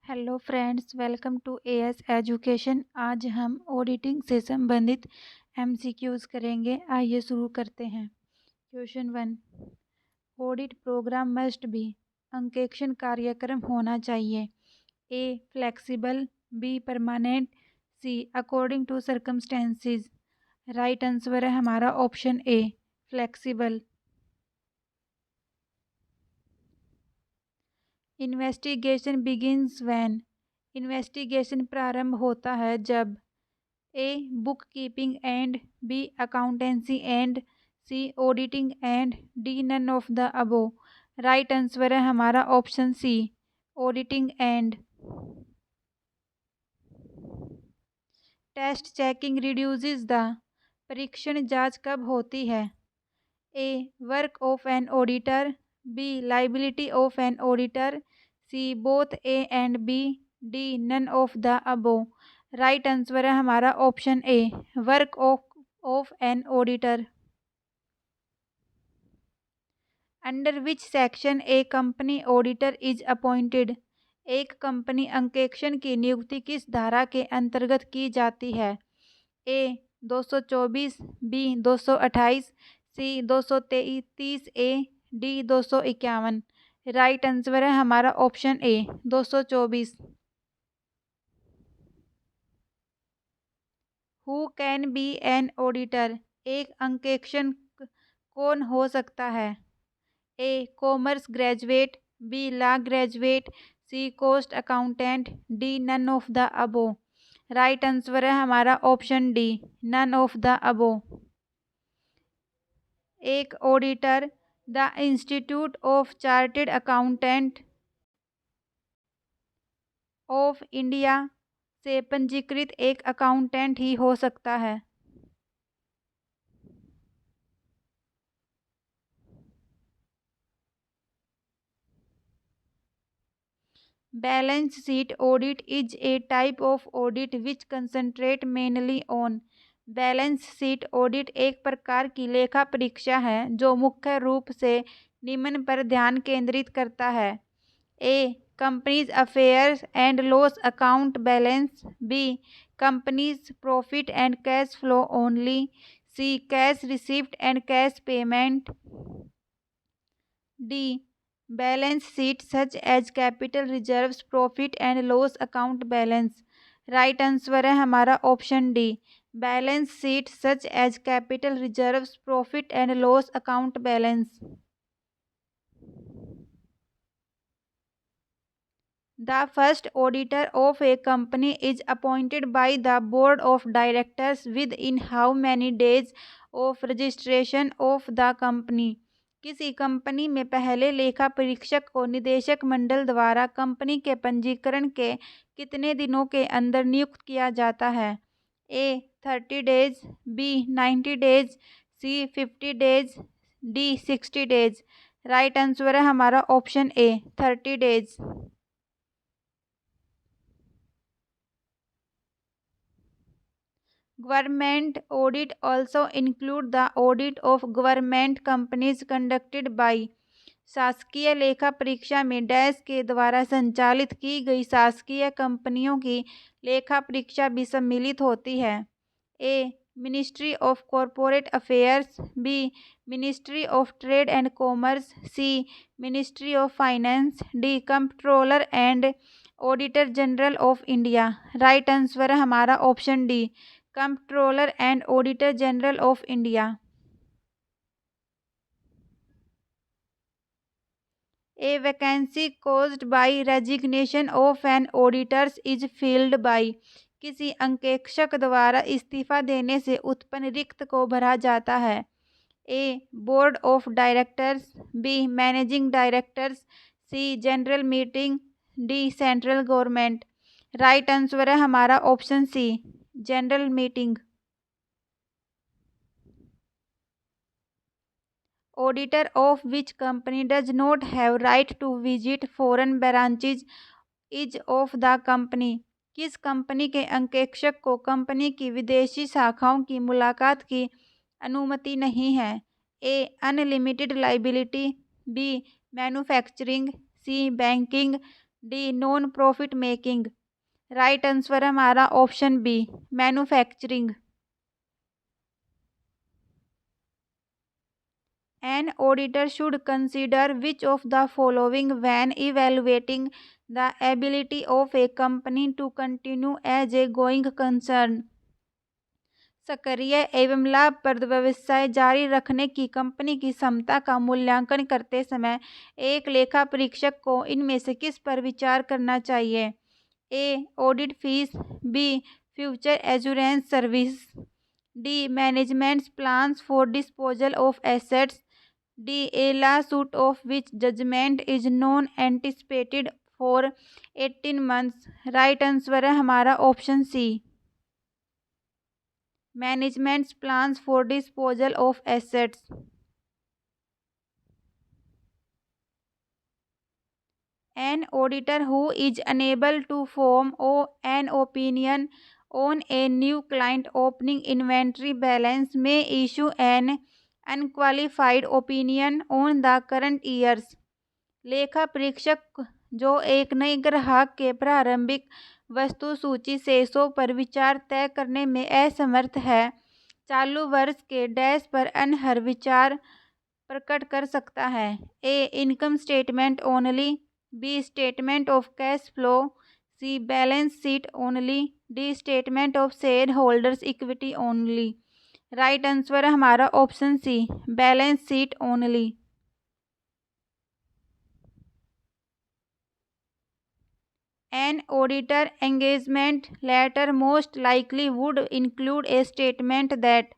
Hello friends, welcome to A S education. आज हम auditing से संबंधित एमसीक्यूज करेंगे। आइए शुरू करते हैं। Question 1, audit program must be. अंकेक्षण कार्यक्रम होना चाहिए। A flexible, B permanent, C according to circumstances. Right answer है हमारा option A flexible. Investigation begins when. इन्वेस्टिगेशन प्रारंभ होता है जब A book keeping end, B accountancy end, C auditing end, D none of the above. Right answer है हमारा option C auditing end. Test checking reduces the. परीक्षण जांच कब होती है। ए work of an auditor, B liability of an auditor, C both A and B, D none of the above. Right answer है हमारा option A work of an auditor. Under which section a company auditor is appointed. एक company अंकेक्षण की नियुक्ति किस धारा के अंतर्गत की जाती है। A 224, B 228, C 233 A, D 251। Right answer है हमारा option A 224। Who can be an auditor. एक अंकेक्षण कौन हो सकता है। A commerce graduate, B law graduate, C cost accountant, D none of the above. Right answer है हमारा option D none of the above. एक auditor the institute of chartered accountant of India से पंजीकृत एक अकाउंटेंट ही हो सकता है। Balance sheet audit is a type of audit which concentrate mainly on. Balance sheet audit एक प्रकार की लेखा परीक्षा है जो मुख्य रूप से निम्न पर ध्यान केंद्रित करता है। A companies affairs and loss account balance, B companies profit and cash flow only, C cash receipt and cash payment, D balance sheet such as capital reserves profit and loss account balance. Right answer है हमारा option D balance sheet such as capital reserves profit and loss account balance. The first auditor of a company is appointed by the board of directors within how many days of registration of the company। किसी company में पहले लेखा परीक्षक को निदेशक मंडल द्वारा company के पंजीकरण के कितने दिनों के अंदर नियुक्त किया जाता है। ए 30 डेज, बी 90 डेज, सी 50 days, D 60 days. Right answer है हमारा option A 30 days. Government audit also include the audit of government companies conducted by। शासकीय लेखा परीक्षा में डैश के द्वारा संचालित की गई शासकीय कंपनियों की लेखा परीक्षा भी सम्मिलित होती है। A ministry of corporate affairs, B ministry of trade and commerce, C ministry of finance, D comptroller and auditor general of India. Right answer है हमारा option D comptroller and auditor general of India. A vacancy caused by resignation of an auditors is filled by. किसी अंकेक्षक द्वारा इस्तीफा देने से उत्पन्न रिक्त को भरा जाता है। A board of directors, B managing directors, C general meeting, D central government. Right answer है हमारा option C general meeting. Auditor of which company does not have right to visit foreign branches is of the company। किस company के अंकेक्षक को company की विदेशी शाखाओं की मुलाकात की अनुमति नहीं है। A unlimited liability, B manufacturing, C banking, D non profit making. Right answer हमारा option B manufacturing. An auditor should consider which of the following when evaluating the ability of a company to continue as a going concern। सक्रिय एवं लाभप्रद व्यवसाय जारी रखने की company की क्षमता का मूल्यांकन करते समय एक लेखा परीक्षक को इनमें से किस पर विचार करना चाहिए। A audit fees, B future assurance service, D management plans for disposal of assets, D a lawsuit of which judgment is non anticipated for 18 months। Right answer है हमारा option C management plans for disposal of assets. An auditor who is unable to form an opinion on a new client opening inventory balance may issue an unqualified opinion on the current years। लेखा परीक्षक जो एक नए ग्राहक के प्रारंभिक वस्तु सूची शेषों पर विचार तय करने में असमर्थ है, चालू वर्ष के डैश पर अनहर विचार प्रकट कर सकता है। A income statement only, B statement of cash flow, C balance sheet only, D statement of share holders equity only. Right answer हमारा option C balance sheet only. An auditor engagement letter most likely would include a statement that।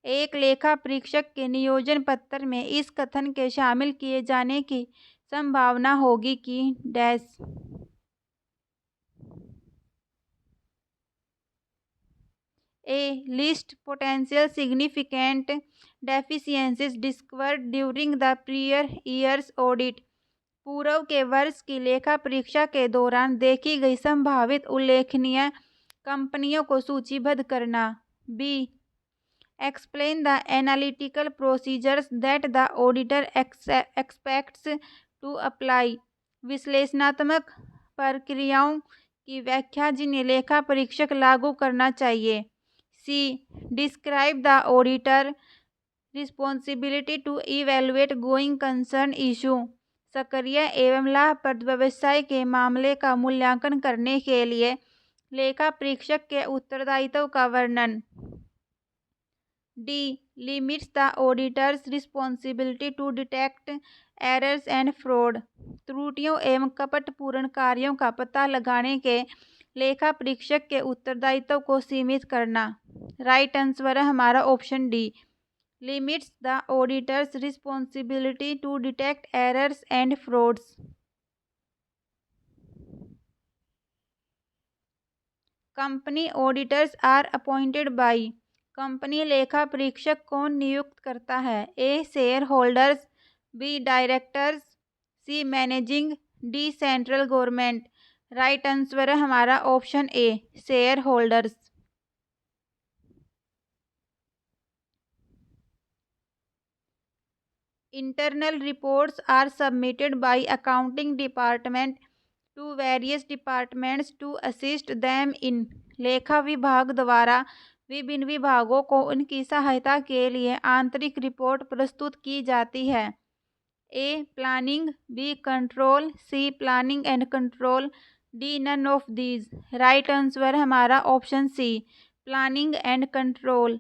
एक लेखा परीक्षक के नियोजन पत्र में इस कथन के शामिल किए जाने की संभावना होगी कि dash. A list potential significant deficiencies discovered during the prior years audit. पूर्व के वर्ष की लेखा परीक्षा के दौरान देखी गई संभावित उल्लेखनीय कंपनियों को सूचीबद्ध करना। B explain the analytical procedures that the auditor expects to apply. विश्लेषणात्मक प्रक्रियाओं की व्याख्या जिन्हें लेखा परीक्षक लागू करना चाहिए। C describe the auditor responsibility to evaluate going concern issue. सक्रिय एवं लाभप्रद व्यवसाय के मामले का मूल्यांकन करने के लिए लेखा परीक्षक के उत्तरदायित्व का वर्णन। D limits the auditor's responsibility to detect errors and fraud. त्रुटियों एवं कपटपूर्ण कार्यों का पता लगाने के लेखा परीक्षक के उत्तरदायित्व को सीमित करना। राइट आंसर है हमारा option D limits the auditor's responsibility to detect errors and frauds। Company auditors are appointed by। Company लेखा परीक्षक कौन नियुक्त करता है। A share holders, B directors, C managing, D central government. Right answer है हमारा option A share holders. Internal reports are submitted by accounting department to various departments to assist them in। लेखा विभाग द्वारा विभिन्न विभागों को उनकी सहायता के लिए आंतरिक रिपोर्ट प्रस्तुत की जाती है। A planning, B control, C planning and control, D none of these. Right answer हमारा option C planning and control.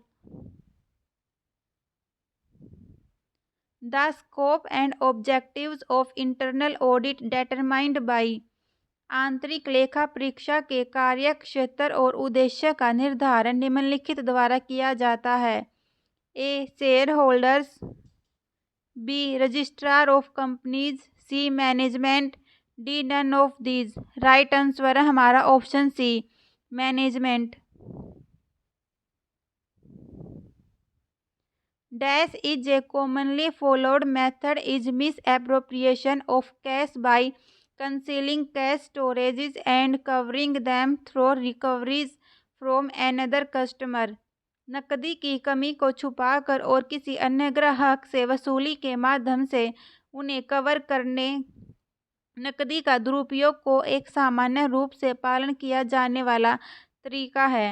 The scope and objectives of internal audit determined by। आंतरिक लेखा परीक्षा के कार्य क्षेत्र और उद्देश्य का निर्धारण निम्नलिखित द्वारा किया जाता है। A share holders, B registrar of companies, C management, D none of these. Right answer है हमारा option C management. Dash is a commonly followed method is misappropriation of cash by concealing cash storages and covering them through recoveries from another customer। नकदी की कमी को छुपाकर और किसी अन्य ग्राहक से वसूली के माध्यम से उन्हें कवर करने नकदी का दुरुपयोग को एक सामान्य रूप से पालन किया जाने वाला तरीका है।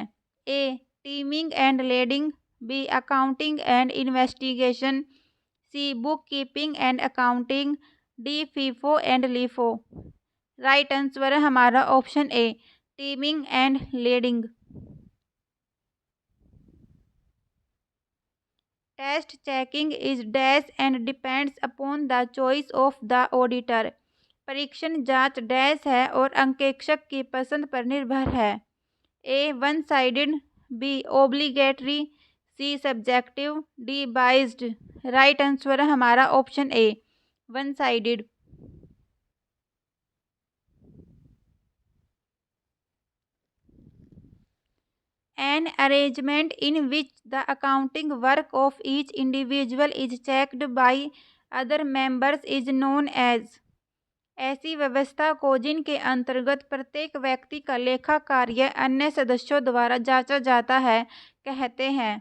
A teeming and lading, B accounting and investigation, C book keeping and accounting, D FIFO and LIFO. Right answer है हमारा option A teeming and lading. Test checking is dash and depends upon the choice of the auditor. परीक्षण जांच dash है और अंकेक्षक की पसंद पर निर्भर है। A one sided, B obligatory, C subjective, D biased. Right answer है हमारा option A one sided. An arrangement in which the accounting work of each individual is checked by other members is known as। ऐसी व्यवस्था को जिनके अंतर्गत प्रत्येक व्यक्ति का लेखा कार्य अन्य सदस्यों द्वारा जांचा जाता है कहते हैं।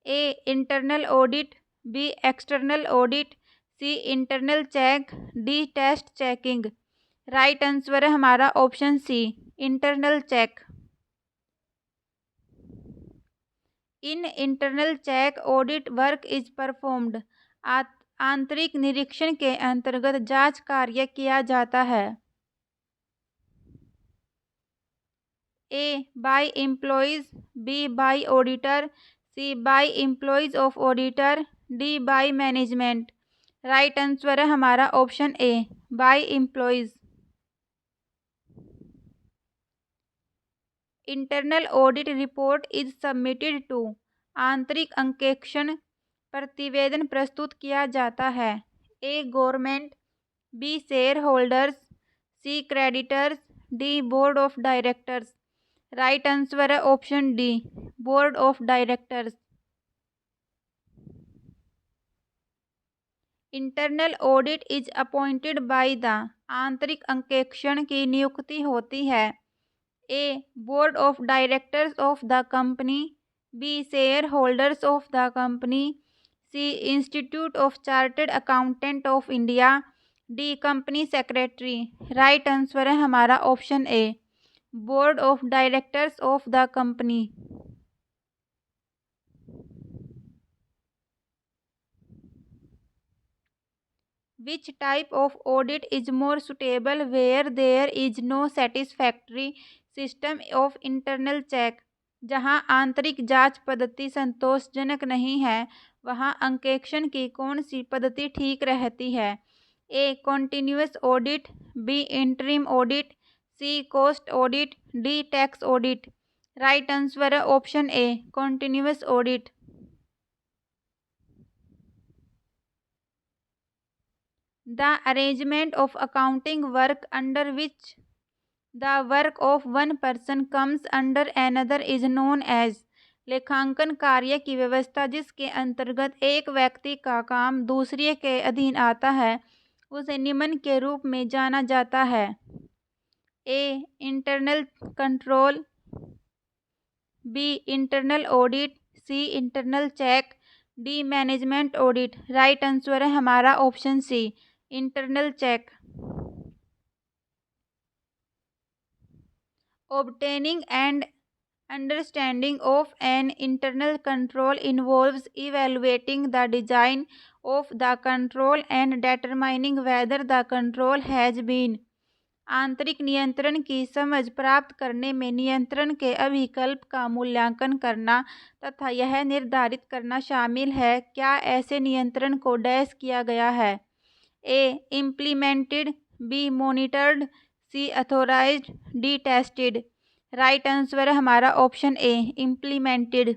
A internal audit, B external audit, C internal check, D test checking. Right answer है हमारा option C internal check. In internal check audit work is performed. आंतरिक निरीक्षण के अंतर्गत जांच कार्य किया जाता है। A by employees, B by auditor, C by employees of auditor, D by management. Right answer है हमारा option A by employees. Internal audit report is submitted to. आंतरिक अंकेक्षण प्रतिवेदन प्रस्तुत किया जाता है। A government, B share holders, C creditors, D board of directors. Right answer है option D board of directors. Internal audit is appointed by the. आंतरिक अंकेक्षण की नियुक्ति होती है। A board of directors of the company, B share holders of the company, C Institute of Chartered Accountant of India, D company secretary. Right answer है हमारा option A board of directors of the company. Which type of audit is more suitable where there is no satisfactory system of internal check। जहां आंतरिक जांच पद्धति संतोषजनक नहीं है वहां अंकेक्षण की कौन सी पद्धति ठीक रहती है। A continuous audit, B interim audit, C cost audit, D tax audit. Right answer है option A continuous audit. The arrangement of accounting work under which the work of one person comes under another is known as। लेखांकन कार्य की व्यवस्था जिसके अंतर्गत एक व्यक्ति का काम दूसरे के अधीन आता है उसे निम्न के रूप में जाना जाता है। A internal control, B internal audit, C internal check, D management audit. Right answer है हमारा option C internal check. Obtaining and understanding of an internal control involves evaluating the design of the control and determining whether the control has been। आंतरिक नियंत्रण की समझ प्राप्त करने में नियंत्रण के अभिकल्प का मूल्यांकन करना तथा यह निर्धारित करना शामिल है क्या ऐसे नियंत्रण को डैश किया गया है। A implemented, B monitored, C authorised, D tested. Right answer है हमारा option A implemented.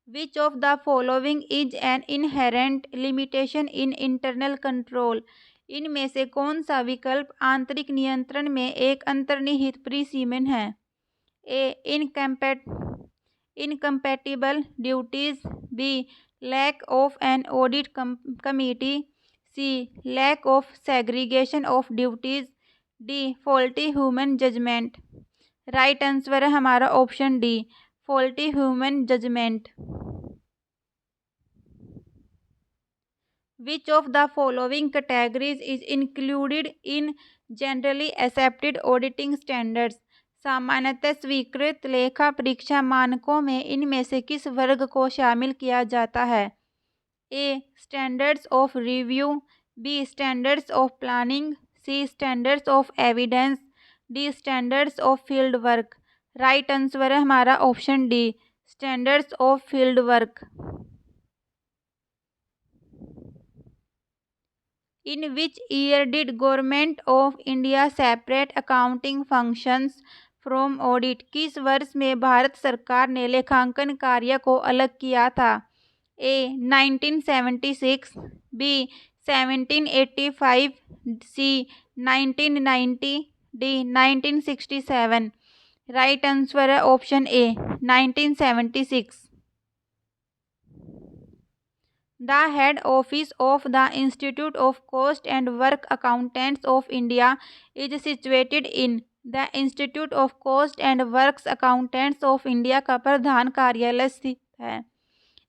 Which of the following is an inherent limitation in internal control. इनमें से कौन सा विकल्प आंतरिक नियंत्रण में एक अंतर्निहित प्रीसीमन है। A incompatible duties, B lack of an audit committee, C lack of segregation of duties, D faulty human judgement. Right answer है हमारा option D faulty human judgement. Which of the following categories is included in generally accepted auditing standards? सामान्यतः स्वीकृत लेखा परीक्षा मानकों में इनमें से किस वर्ग को शामिल किया जाता है? A. Standards of review, B. Standards of planning, C. Standards of evidence, D. Standards of field work. Right answer है हमारा option D, standards of field work. In which year did government of India separate accounting functions from audit? किस वर्ष में भारत सरकार ने लेखांकन कार्य को अलग किया था? ए. 1976, बी. 1785, सी. 1990, डी. 1967। राइट आंसर है option A, 1976। The head office of the Institute of Cost and Work Accountants of India is situated in? The Institute of Cost and Works Accountants of India का प्रधान कार्यालय स्थित है?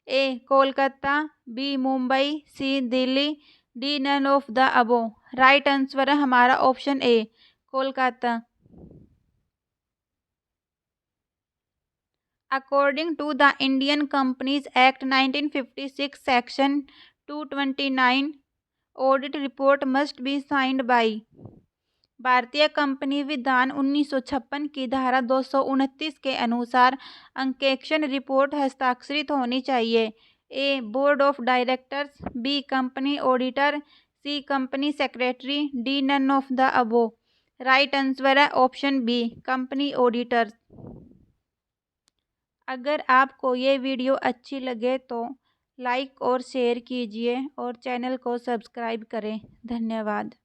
A. Kolkata, B. Mumbai, C. Delhi, D. None of the above. Right answer है हमारा option A, Kolkata. According to the Indian Companies Act 1956 Section 229, audit report must be signed by? भारतीय company विधान 1956 की धारा 229 के अनुसार अंकेक्षण रिपोर्ट हस्ताक्षरित होनी चाहिए। A. Board of directors, B. Company auditor, C. Company secretary, D. None of the above. Right answer है ऑप्शन बी, कंपनी ऑडिटर्स। अगर आपको ये वीडियो अच्छी लगे तो लाइक और शेयर कीजिए और चैनल को सब्सक्राइब करें। धन्यवाद।